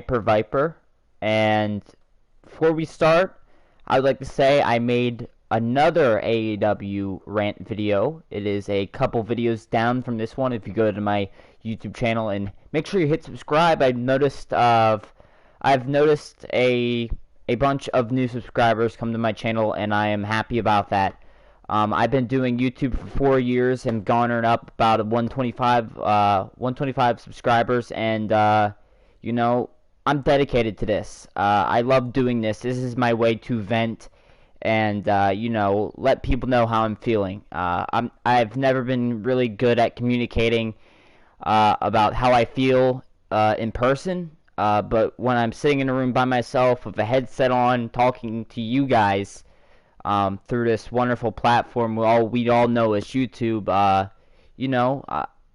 Viper. And before we start, I would like to say I made another AEW rant video. It is a couple videos down from this one. If you go to my YouTube channel and make sure you hit subscribe. I've noticed a bunch of new subscribers come to my channel, and I am happy about that. I've been doing YouTube for 4 years and garnered up about 125 subscribers, and you know, I'm dedicated to this. I love doing this. This is my way to vent and let people know how I'm feeling. I've never been really good at communicating about how I feel in person, but when I'm sitting in a room by myself with a headset on, talking to you guys through this wonderful platform we all know as YouTube,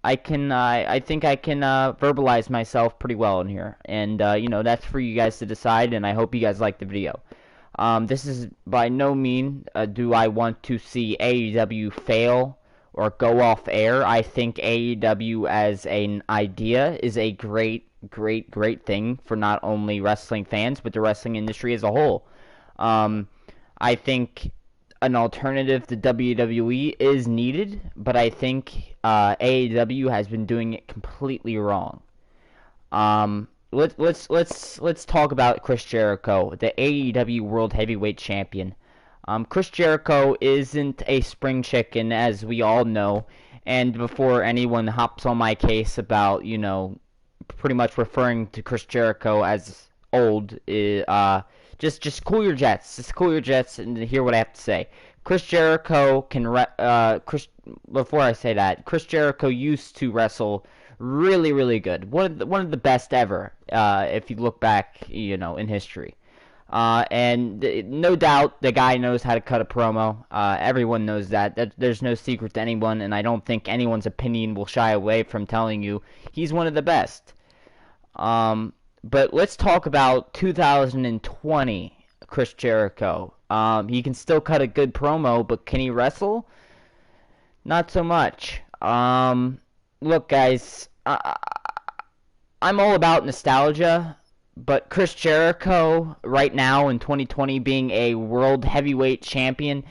I think I can verbalize myself pretty well in here, and that's for you guys to decide. And I hope you guys like the video. This is by no means do I want to see AEW fail or go off air. I think AEW as an idea is a great thing for not only wrestling fans but the wrestling industry as a whole. I think an alternative to WWE is needed, but I think AEW has been doing it completely wrong. Let's talk about Chris Jericho, the AEW World Heavyweight Champion. Chris Jericho isn't a spring chicken, as we all know, and before anyone hops on my case about pretty much referring to Chris Jericho as old, just cool your jets. Just cool your jets and hear what I have to say. Chris Jericho before I say that, Chris Jericho used to wrestle really good. One of the best ever, if you look back, in history. And no doubt the guy knows how to cut a promo. Everyone knows that. There's no secret to anyone, and I don't think anyone's opinion will shy away from telling you he's one of the best. But let's talk about 2020 Chris Jericho. He can still cut a good promo, but can he wrestle? Not so much. Look, guys, I'm all about nostalgia, but Chris Jericho right now in 2020 being a world heavyweight champion,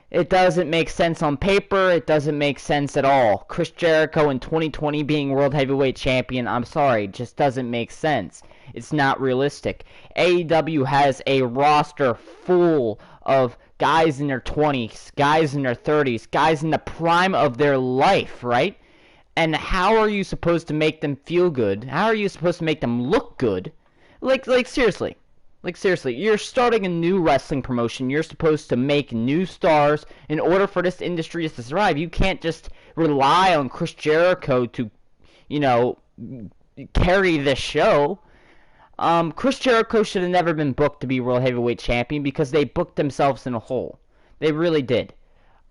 it doesn't make sense on paper. It doesn't make sense at all. Chris Jericho in 2020 being world heavyweight champion, I'm sorry, just doesn't make sense. It's not realistic. AEW has a roster full of guys in their 20s, guys in their 30s, guys in the prime of their life, right? And how are you supposed to make them feel good? How are you supposed to make them look good? Like seriously. Like, seriously, you're starting a new wrestling promotion. You're supposed to make new stars in order for this industry to survive. You can't just rely on Chris Jericho to, carry this show. Chris Jericho should have never been booked to be World Heavyweight Champion because they booked themselves in a hole. They really did.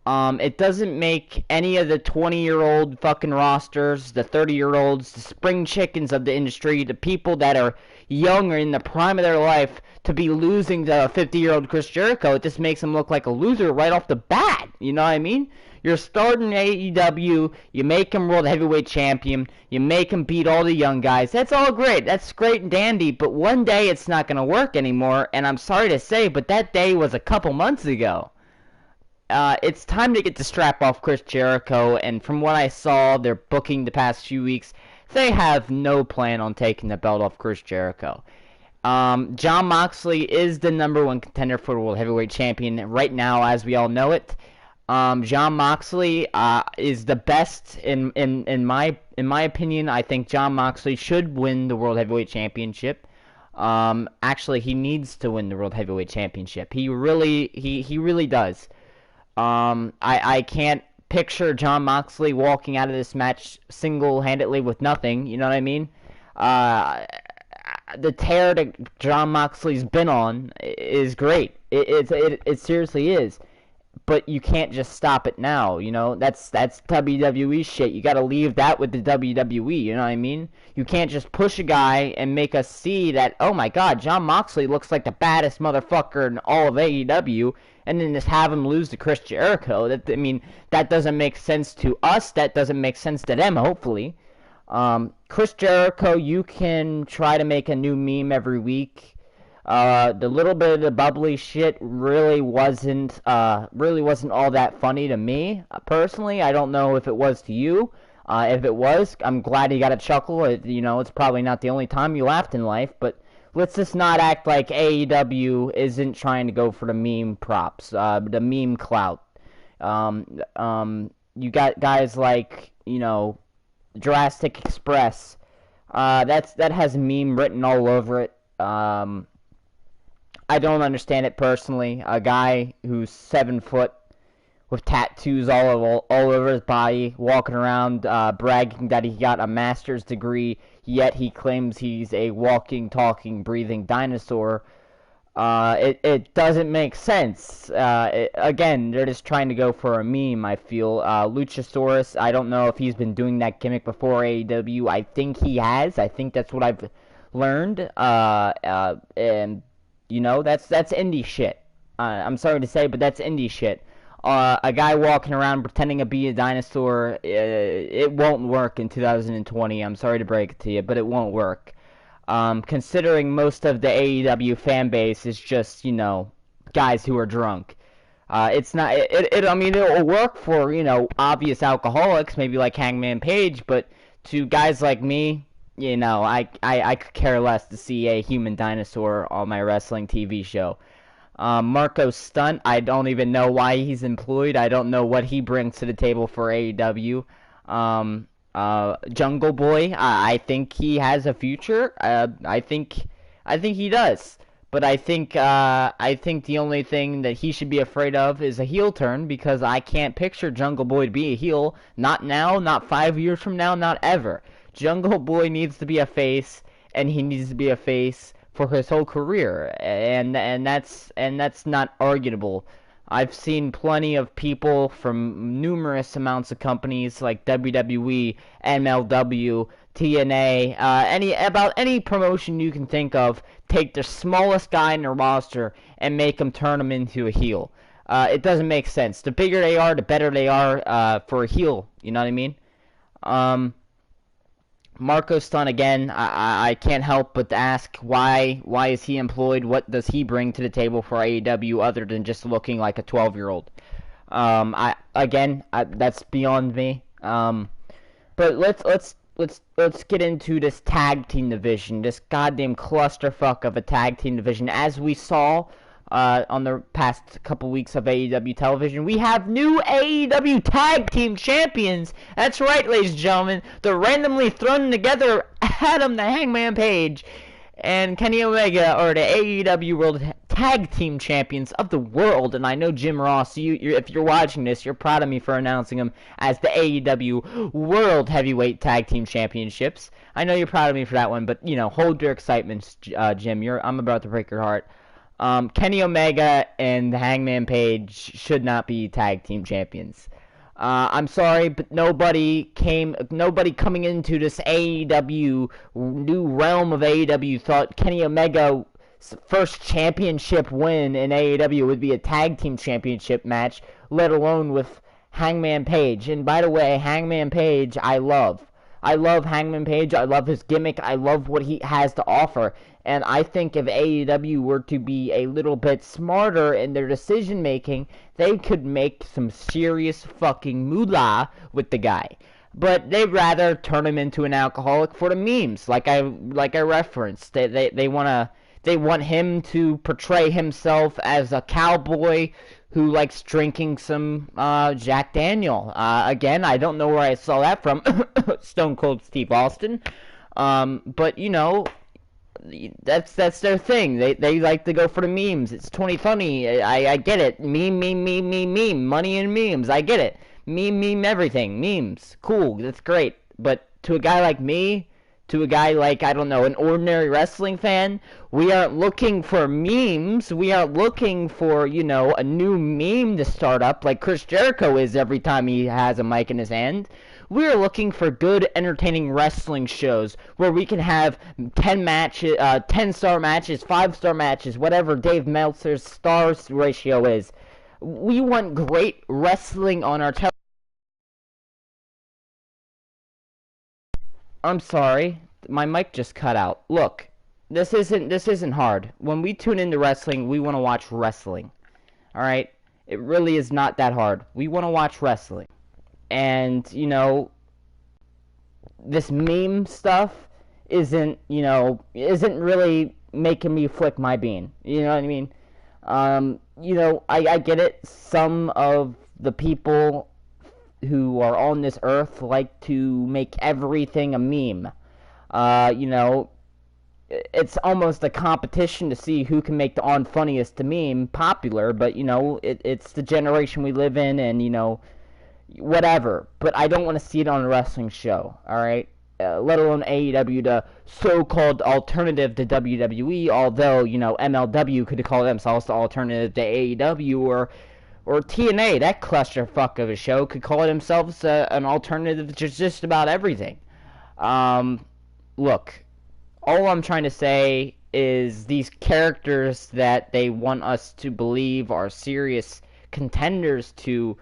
It doesn't make any of the 20-year-old fucking rosters, the 30-year-olds, the spring chickens of the industry, the people that are young or in the prime of their life to be losing to a 50-year-old Chris Jericho. It just makes him look like a loser right off the bat. You know what I mean? You're starting AEW, you make him World Heavyweight Champion, you make him beat all the young guys. That's all great. That's great and dandy, but one day it's not going to work anymore, and I'm sorry to say, but that day was a couple months ago. It's time to get the strap off Chris Jericho, and from what I saw, their booking the past few weeks, they have no plan on taking the belt off Chris Jericho. Jon Moxley is the #1 contender for the World Heavyweight Champion right now, as we all know it. Jon Moxley is the best in my opinion. I think Jon Moxley should win the World Heavyweight Championship. Actually, he needs to win the World Heavyweight Championship. He really does. I can't picture Jon Moxley walking out of this match single-handedly with nothing. You know what I mean? The tear that Jon Moxley's been on is great. It seriously is. But you can't just stop it now, That's WWE shit. You gotta leave that with the WWE, you know what I mean? You can't just push a guy and make us see that, oh my god, Jon Moxley looks like the baddest motherfucker in all of AEW, and then just have him lose to Chris Jericho. That doesn't make sense to us. That doesn't make sense to them, hopefully. Chris Jericho, you can try to make a new meme every week. The little bit of the bubbly shit really wasn't all that funny to me personally. I don't know if it was to you. If it was, I'm glad you got a chuckle. It's probably not the only time you laughed in life, but let's just not act like AEW isn't trying to go for the meme props, the meme clout. You got guys like, Jurassic Express. That has meme written all over it. I don't understand it personally. A guy who's 7 foot with tattoos all over his body, walking around bragging that he got a master's degree, yet he claims he's a walking, talking, breathing dinosaur. It doesn't make sense. Again, they're just trying to go for a meme, I feel. Luchasaurus, I don't know if he's been doing that gimmick before AEW. I think he has. I think that's what I've learned. And, that's indie shit. I'm sorry to say, but that's indie shit. A guy walking around pretending to be a dinosaur, it won't work in 2020. I'm sorry to break it to you, but it won't work. Considering most of the AEW fan base is just, guys who are drunk. It's not, I mean, it'll work for, obvious alcoholics, maybe like Hangman Page, but to guys like me, I could care less to see a human dinosaur on my wrestling TV show. Marco Stunt, I don't even know why he's employed. I don't know what he brings to the table for AEW. Jungle Boy, I think he has a future. I think he does. But I think the only thing that he should be afraid of is a heel turn, because I can't picture Jungle Boy to be a heel. Not now, not 5 years from now, not ever. Jungle Boy needs to be a face, and he needs to be a face for his whole career, and that's not arguable. I've seen plenty of people from numerous amounts of companies like WWE, MLW, TNA, any promotion you can think of, take the smallest guy in their roster and make him turn him into a heel. It doesn't make sense. The bigger they are, the better they are for a heel. You know what I mean? Marco Stunt, again, I can't help but ask why is he employed? What does he bring to the table for AEW other than just looking like a 12-year-old? That's beyond me. But let's get into this tag team division, this goddamn clusterfuck of a tag team division. As we saw on the past couple weeks of AEW television, we have new AEW tag team champions. That's right, ladies and gentlemen. They're randomly thrown together. Adam the Hangman Page and Kenny Omega are the AEW World Tag Team Champions of the world. And I know, Jim Ross, if you're watching this, you're proud of me for announcing them as the AEW World Heavyweight Tag Team Championships. I know you're proud of me for that one, but, hold your excitement, Jim. I'm about to break your heart. Kenny Omega and Hangman Page should not be tag team champions. I'm sorry, but nobody coming into this AEW, new realm of AEW, thought Kenny Omega's first championship win in AEW would be a tag team championship match, let alone with Hangman Page. And by the way, Hangman Page, I love Hangman Page. I love his gimmick. I love what he has to offer. And I think if AEW were to be a little bit smarter in their decision making, they could make some serious fucking moolah with the guy. But they'd rather turn him into an alcoholic for the memes, like I referenced. They want him to portray himself as a cowboy who likes drinking some Jack Daniel. Again, I don't know where I saw that from. Stone Cold Steve Austin. But that's their thing. They like to go for the memes. It's 2020. I get it. Meme. Money and memes. I get it. Meme everything. Memes. Cool. That's great. But to a guy like me, to a guy like, I don't know, an ordinary wrestling fan, we aren't looking for memes. We aren't looking for, a new meme to start up like Chris Jericho is every time he has a mic in his hand. We're looking for good, entertaining wrestling shows where we can have 10 matches, 10-star matches, 5-star matches, whatever Dave Meltzer's stars ratio is. We want great wrestling on our television. I'm sorry. My mic just cut out. Look, this isn't hard. When we tune into wrestling, we want to watch wrestling. All right? It really is not that hard. We want to watch wrestling. And, this meme stuff isn't really making me flick my bean. You know what I mean? I get it. Some of the people who are on this earth like to make everything a meme. It's almost a competition to see who can make the on funniest to meme popular, but, it's the generation we live in, and, whatever. But I don't want to see it on a wrestling show, alright? Let alone AEW, the so-called alternative to WWE, although, MLW could call themselves the alternative to AEW, or TNA, that clusterfuck of a show, could call themselves an alternative to just about everything. Look, all I'm trying to say is these characters that they want us to believe are serious contenders to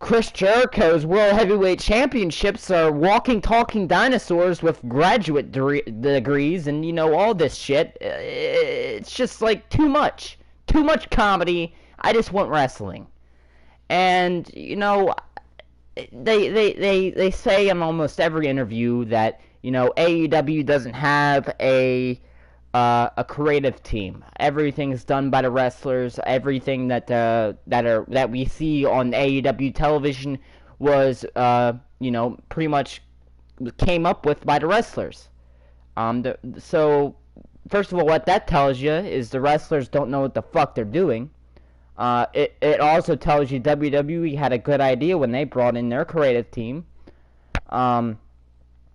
Chris Jericho's World Heavyweight Championships are walking, talking dinosaurs with graduate degrees and, all this shit. It's just, like, too much. Too much comedy. I just want wrestling. And, they say in almost every interview that, AEW doesn't have a creative team. Everything's done by the wrestlers. Everything that we see on AEW television was pretty much came up with by the wrestlers. So first of all, what that tells you is the wrestlers don't know what the fuck they're doing. It also tells you WWE had a good idea when they brought in their creative team.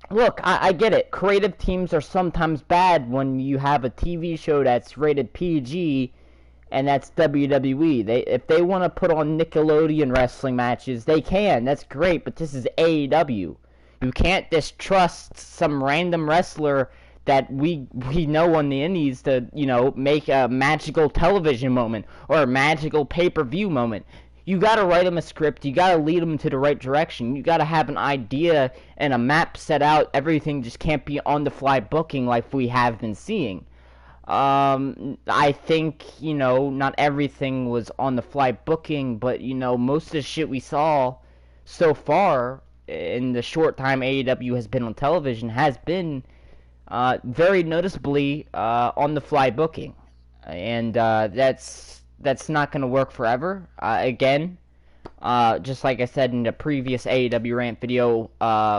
Look, I get it. Creative teams are sometimes bad when you have a TV show that's rated PG, and that's WWE. If they want to put on Nickelodeon wrestling matches, they can. That's great, but this is AEW. You can't just trust some random wrestler that we know on the indies to, make a magical television moment or a magical pay-per-view moment. You gotta write them a script. You gotta lead them to the right direction. You gotta have an idea and a map set out. Everything just can't be on-the-fly booking like we have been seeing. I think, not everything was on-the-fly booking, but, most of the shit we saw so far in the short time AEW has been on television has been very noticeably on-the-fly booking. And that's not going to work forever. Again, just like I said in the previous AEW RANT video,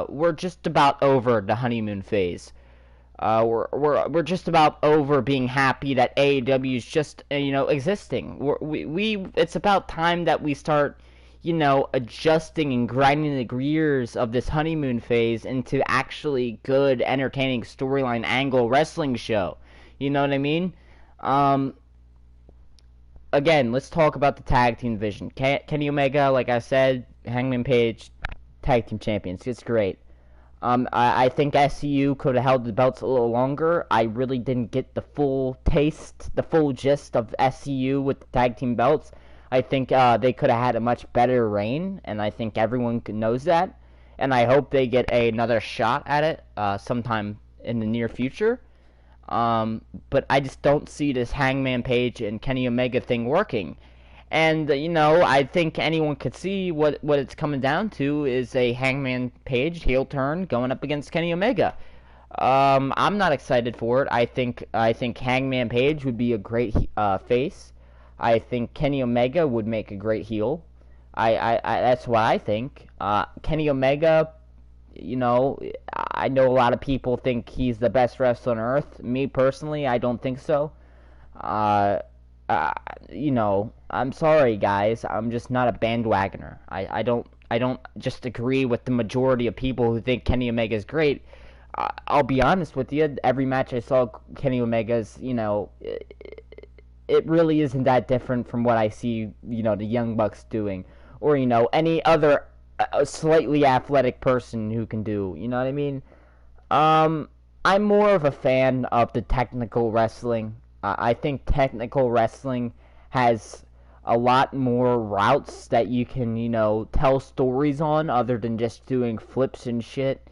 we're just about over the honeymoon phase. We're just about over being happy that AEW is just existing. It's about time that we start adjusting and grinding the gears of this honeymoon phase into actually good, entertaining storyline angle wrestling show. You know what I mean? Again, let's talk about the tag team division. Kenny Omega, like I said, Hangman Page, tag team champions. It's great. I think SCU could have held the belts a little longer. I really didn't get the full taste, the full gist of SCU with the tag team belts. I think they could have had a much better reign, and I think everyone knows that. And I hope they get another shot at it sometime in the near future. But I just don't see this Hangman Page and Kenny Omega thing working. And, I think anyone could see what it's coming down to is a Hangman Page heel turn going up against Kenny Omega. I'm not excited for it. I think Hangman Page would be a great face. I think Kenny Omega would make a great heel. That's what I think. Kenny Omega, I know a lot of people think he's the best wrestler on earth. Me personally, I don't think so. I'm sorry, guys. I'm just not a bandwagoner. I don't just agree with the majority of people who think Kenny Omega is great. I'll be honest with you. Every match I saw Kenny Omega's, it really isn't that different from what I see, the Young Bucks doing, or any other slightly athletic person who can do. You know what I mean? I'm more of a fan of the technical wrestling. I think technical wrestling has a lot more routes that you can, tell stories on other than just doing flips and shit.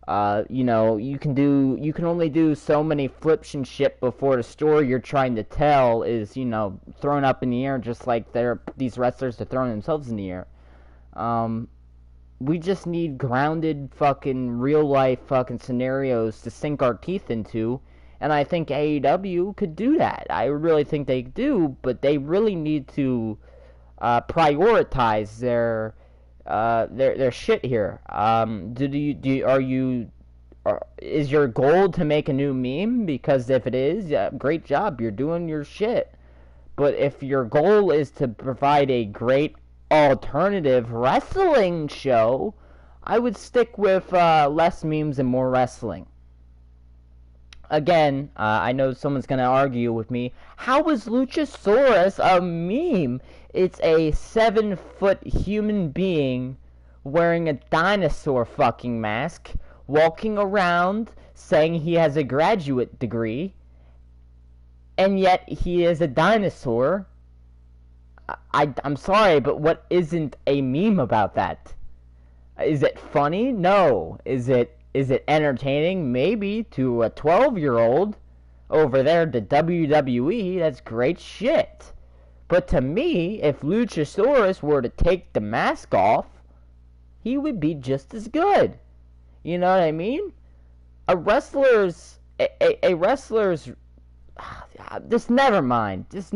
You can only do so many flips and shit before the story you're trying to tell is, thrown up in the air, just like these wrestlers are throwing themselves in the air. We just need grounded fucking real life fucking scenarios to sink our teeth into, and I think AEW could do that. I really think they do, but they really need to prioritize their shit here. Is your goal to make a new meme? Because if it is, yeah, great job, you're doing your shit. But if your goal is to provide a great alternative wrestling show, I would stick with less memes and more wrestling. Again, I know someone's going to argue with me. How is Luchasaurus a meme? It's a 7-foot human being wearing a dinosaur fucking mask, walking around saying he has a graduate degree, and yet he is a dinosaur. I'm sorry, but what isn't a meme about that? Is it funny? No. Is it entertaining? Maybe to a 12-year-old over there to WWE. That's great shit. But to me, if Luchasaurus were to take the mask off, he would be just as good. You know what I mean? A wrestler's just never mind. Just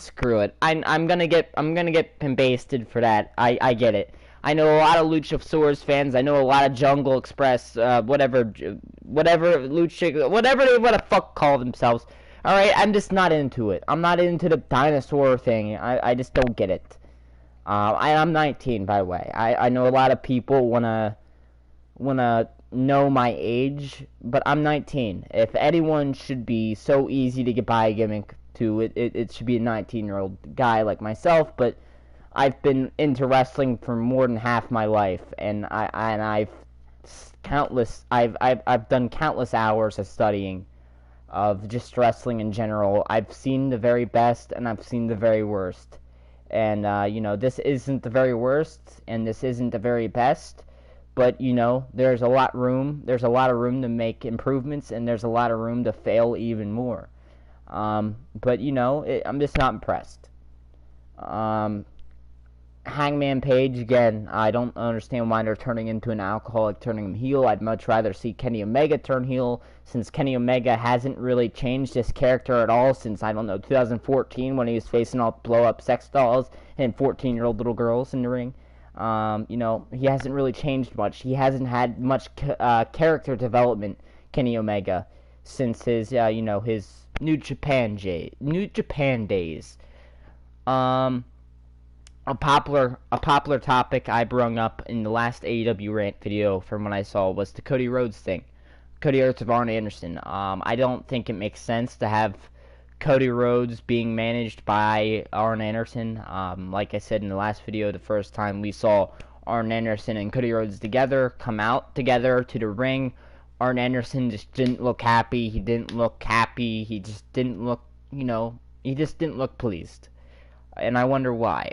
screw it. I'm gonna get basted for that. I get it. I know a lot of Luchasaurus fans. I know a lot of Jungle Express, whatever Lucha, whatever they want to fuck call themselves. All right, I'm just not into it. I'm not into the dinosaur thing. I just don't get it. I'm 19, by the way. I know a lot of people wanna know my age, but I'm 19. If anyone should be so easy to get by a gimmick to, it should be a 19-year-old guy like myself. But I've been into wrestling for more than half my life, and I've done countless hours of studying of just wrestling in general. I've seen the very best, and I've seen the very worst. And this isn't the very worst, and this isn't the very best. But there's a lot of room to make improvements, and there's a lot of room to fail even more. But I'm just not impressed. Hangman Page, again, I don't understand why they're turning into an alcoholic, turning him heel. I'd much rather see Kenny Omega turn heel, since Kenny Omega hasn't really changed his character at all since, 2014, when he was facing all blow-up sex dolls and 14-year-old little girls in the ring. He hasn't really changed much. He hasn't had much character development, Kenny Omega, since his New Japan days. A popular topic I brung up in the last AEW rant video from what I saw was the Cody Rhodes thing. Cody Rhodes of Arn Anderson. I don't think it makes sense to have Cody Rhodes being managed by Arn Anderson. Like I said in the last video, the first time we saw Arn Anderson and Cody Rhodes come out together to the ring, Arn Anderson just didn't look happy. He didn't look happy. He just didn't look, he just didn't look pleased. And I wonder why.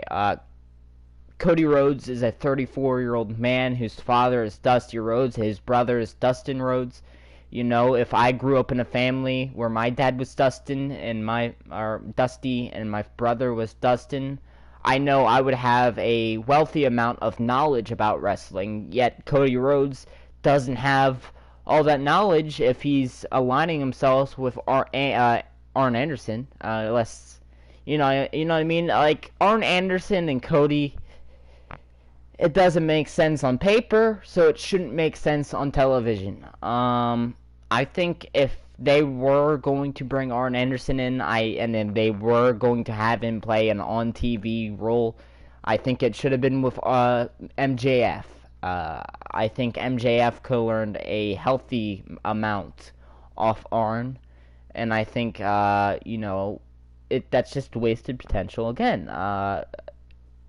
Cody Rhodes is a 34-year-old man whose father is Dusty Rhodes. His brother is Dustin Rhodes. If I grew up in a family where my dad was Dusty and my brother was Dustin, I know I would have a wealthy amount of knowledge about wrestling. Yet Cody Rhodes doesn't have all that knowledge if he's aligning himself with Arn Anderson. You know what I mean? Like, Arn Anderson and Cody, it doesn't make sense on paper, so it shouldn't make sense on television. I think if they were going to bring Arn Anderson in, and then they were going to have him play an on-TV role, I think it should have been with MJF. I think MJF could have learned a healthy amount off Arn, and I think, that's just wasted potential. Again,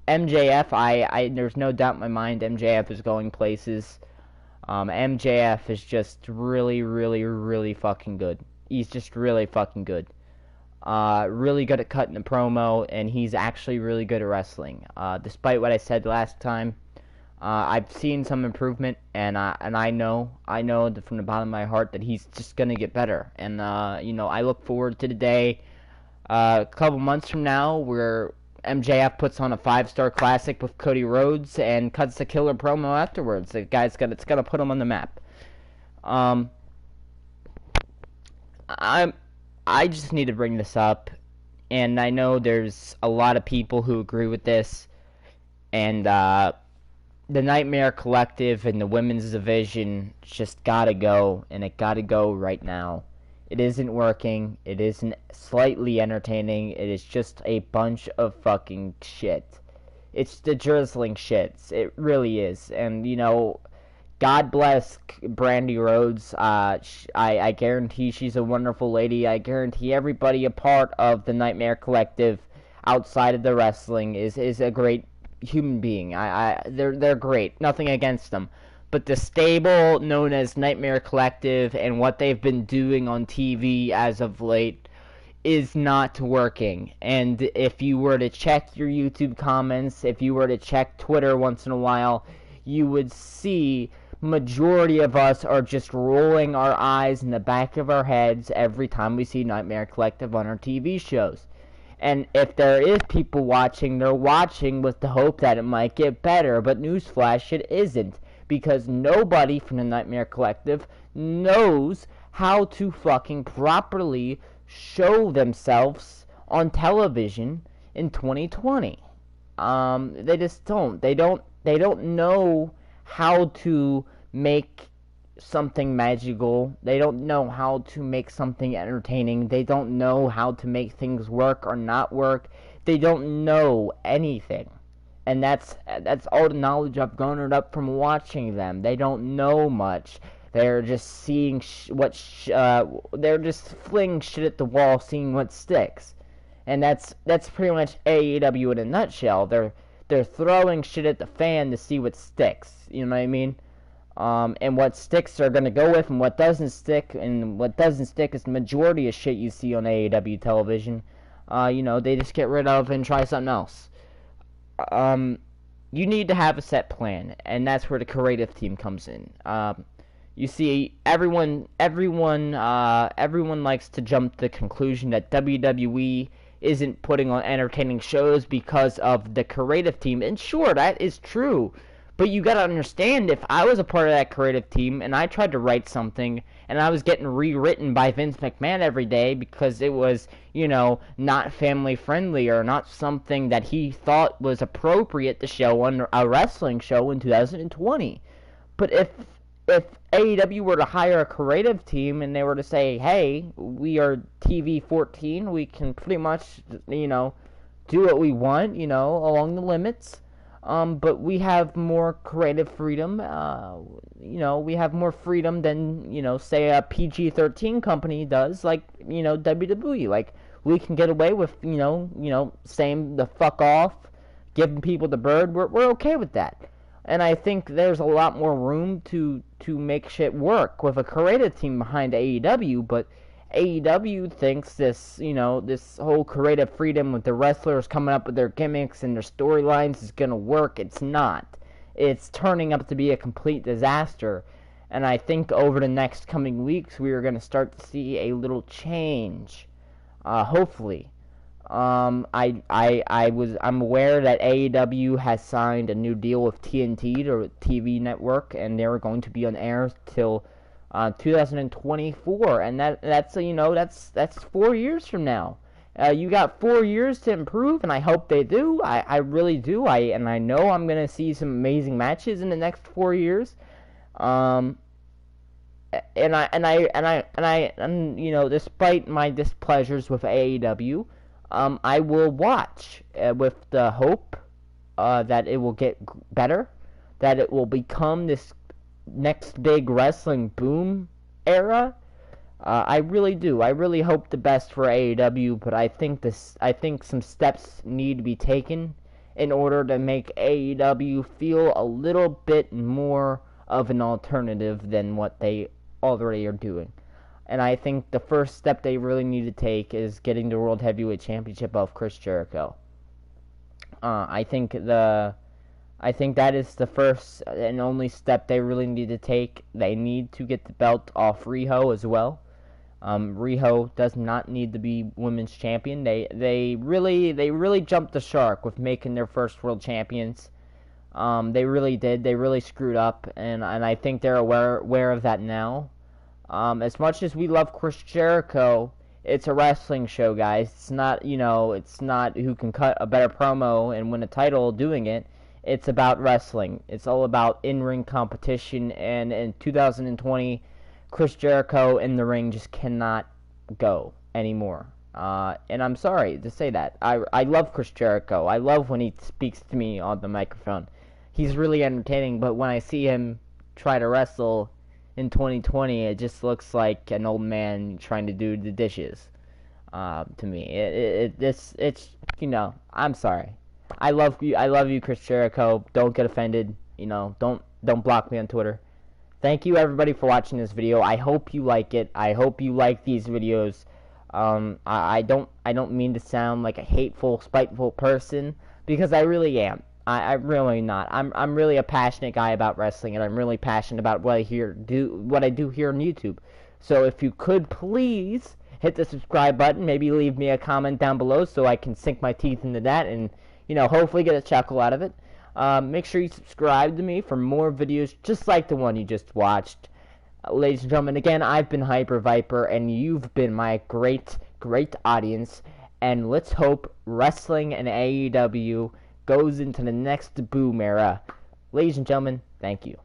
MJF, there's no doubt in my mind MJF is going places. MJF is just really, really, really fucking good. He's just really fucking good. Really good at cutting the promo, and he's actually really good at wrestling. Despite what I said last time, I've seen some improvement, and I know from the bottom of my heart that he's just gonna get better. And I look forward to the day a couple months from now where MJF puts on a 5-star classic with Cody Rhodes and cuts a killer promo afterwards. It's gonna put him on the map. Um, I just need to bring this up, and I know there's a lot of people who agree with this, and the Nightmare Collective and the women's division just gotta go, and it gotta go right now. It isn't working. It isn't slightly entertaining. It is just a bunch of fucking shit. It's the drizzling shits. It really is. And, God bless Brandy Rhodes. I guarantee she's a wonderful lady. I guarantee everybody a part of the Nightmare Collective outside of the wrestling is a great human being. They're great. Nothing against them. But the stable known as Nightmare Collective and what they've been doing on TV as of late is not working. And if you were to check your YouTube comments, if you were to check Twitter once in a while, you would see majority of us are just rolling our eyes in the back of our heads every time we see Nightmare Collective on our TV shows. And if there is people watching, they're watching with the hope that it might get better. But newsflash, it isn't. Because nobody from the Nightmare Collective knows how to fucking properly show themselves on television in 2020. They just don't. They don't know how to make something magical. They don't know how to make something entertaining. They don't know how to make things work or not work. They don't know anything. And that's all the knowledge I've garnered up from watching them. They don't know much. They're just seeing they're just flinging shit at the wall, seeing what sticks. And that's pretty much AEW in a nutshell. They're throwing shit at the fan to see what sticks. You know what I mean? And what sticks they're gonna go with, and what doesn't stick, and what doesn't stick is the majority of shit you see on AEW television. They just get rid of and try something else. You need to have a set plan, and that's where the creative team comes in. You see, everyone likes to jump to the conclusion that WWE isn't putting on entertaining shows because of the creative team, and sure, that is true. But you gotta understand, if I was a part of that creative team and I tried to write something and I was getting rewritten by Vince McMahon every day because it was, not family friendly or not something that he thought was appropriate to show on a wrestling show in 2020. But if AEW were to hire a creative team and they were to say, hey, we are TV 14, we can pretty much, do what we want, along the limits. But we have more creative freedom. We have more freedom than, say a PG-13 company does, like, WWE. Like, we can get away with, saying the fuck off, giving people the bird. We're okay with that. And I think there's a lot more room to make shit work with a creative team behind AEW, but AEW thinks this whole creative freedom with the wrestlers coming up with their gimmicks and their storylines is going to work. It's not. It's turning up to be a complete disaster. And I think over the next coming weeks, we are going to start to see a little change. Hopefully. I'm aware that AEW has signed a new deal with TNT, the TV network, and they're going to be on air till 2024, and that's 4 years from now. You got 4 years to improve, and I hope they do. I really do. I know I'm gonna see some amazing matches in the next 4 years. Despite my displeasures with AEW, I will watch with the hope that it will get better, that it will become this next big wrestling boom era. I really do. I really hope the best for AEW, but I think some steps need to be taken in order to make AEW feel a little bit more of an alternative than what they already are doing. And I think the first step they really need to take is getting the World Heavyweight Championship off Chris Jericho. I think I think that is the first and only step they really need to take. They need to get the belt off Riho as well. Riho does not need to be women's champion. They really jumped the shark with making their first world champions. They really did. They really screwed up, and I think they're aware of that now. As much as we love Chris Jericho, it's a wrestling show, guys. It's not, it's not who can cut a better promo and win a title doing it. It's about wrestling. It's all about in-ring competition, and in 2020, Chris Jericho in the ring just cannot go anymore. And I'm sorry to say that. I love Chris Jericho. I love when he speaks to me on the microphone. He's really entertaining, but when I see him try to wrestle in 2020, it just looks like an old man trying to do the dishes. To me, it's I'm sorry. I love you, Chris Jericho. Don't get offended. Don't block me on Twitter. Thank you everybody for watching this video. I hope you like it. I hope you like these videos. I don't mean to sound like a hateful, spiteful person, because I really am. I'm really not. I'm really a passionate guy about wrestling, and I'm really passionate about what I do here on YouTube. So if you could please hit the subscribe button, maybe leave me a comment down below so I can sink my teeth into that and hopefully get a chuckle out of it. Make sure you subscribe to me for more videos just like the one you just watched. Ladies and gentlemen, again, I've been Hyper Viper, and you've been my great audience. And let's hope wrestling and AEW goes into the next boom era. Ladies and gentlemen, thank you.